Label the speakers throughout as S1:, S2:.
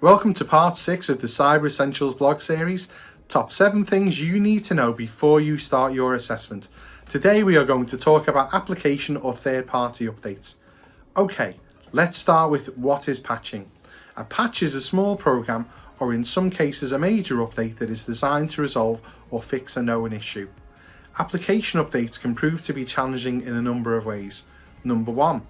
S1: Welcome to part 6 of the Cyber Essentials blog series, Top 7 Things You Need to Know Before You Start Your Assessment. Today we are going to talk about application or third-party updates. Okay, let's start with what is patching. A patch is a small program, or in some cases a major update that is designed to resolve or fix a known issue. Application updates can prove to be challenging in a number of ways. Number 1.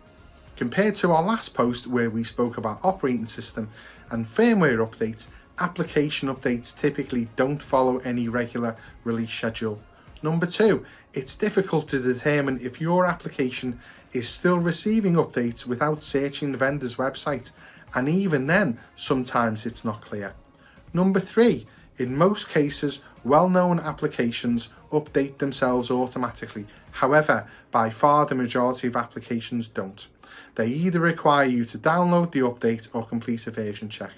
S1: Compared to our last post where we spoke about operating system and firmware updates, application updates typically don't follow any regular release schedule. Number 2, it's difficult to determine if your application is still receiving updates without searching the vendor's website, and even then, sometimes it's not clear. Number 3, in most cases, well-known applications update themselves automatically. However, by far the majority of applications don't. They either require you to download the update or complete a version check.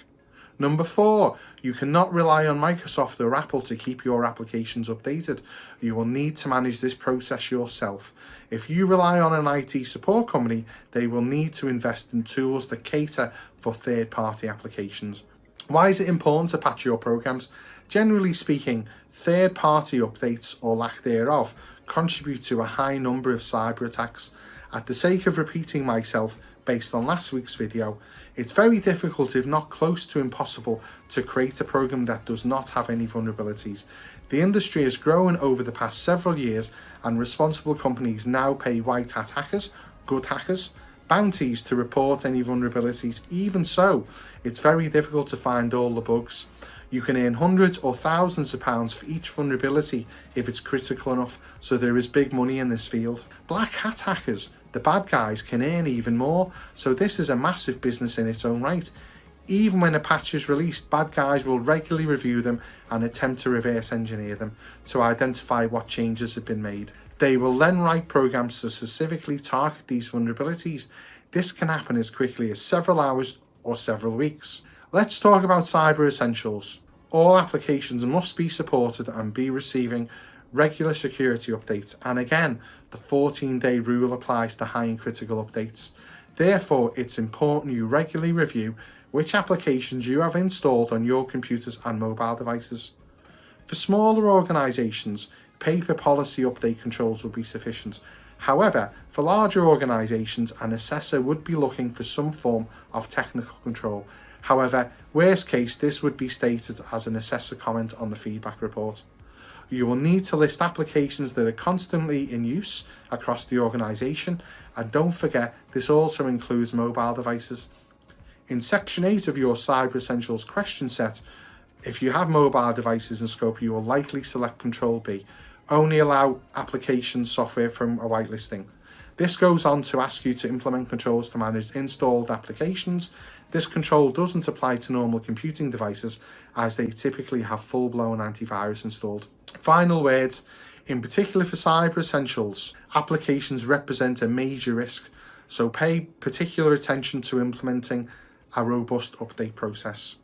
S1: Number 4, you cannot rely on Microsoft or Apple to keep your applications updated. You will need to manage this process yourself. If you rely on an IT support company, they will need to invest in tools that cater for third-party applications. Why is it important to patch your programs? Generally speaking, third-party updates or lack thereof contribute to a high number of cyber attacks. At the sake of repeating myself, based on last week's video, it's very difficult, if not close to impossible, to create a program that does not have any vulnerabilities. The industry has grown over the past several years, and responsible companies now pay white hat hackers, good hackers, bounties to report any vulnerabilities. Even so, it's very difficult to find all the bugs. You can earn hundreds or thousands of pounds for each vulnerability if it's critical enough, so there is big money in this field. Black hat hackers, the bad guys, can earn even more, so this is a massive business in its own right. Even when a patch is released, bad guys will regularly review them and attempt to reverse engineer them to identify what changes have been made. They will then write programs to specifically target these vulnerabilities. This can happen as quickly as several hours or several weeks. Let's talk about Cyber Essentials. All applications must be supported and be receiving regular security updates, and again, the 14-day rule applies to high and critical updates. Therefore, it's important you regularly review which applications you have installed on your computers and mobile devices. For smaller organisations, paper policy update controls will be sufficient. However, for larger organisations, an assessor would be looking for some form of technical control. However, worst case, this would be stated as an assessor comment on the feedback report. You will need to list applications that are constantly in use across the organisation, and don't forget, this also includes mobile devices. In section 8 of your Cyber Essentials question set, if you have mobile devices in scope, you will likely select Control B. Only allow application software from a whitelisting. This goes on to ask you to implement controls to manage installed applications. This control doesn't apply to normal computing devices, as they typically have full-blown antivirus installed. Final words, in particular for Cyber Essentials, applications represent a major risk, so pay particular attention to implementing a robust update process.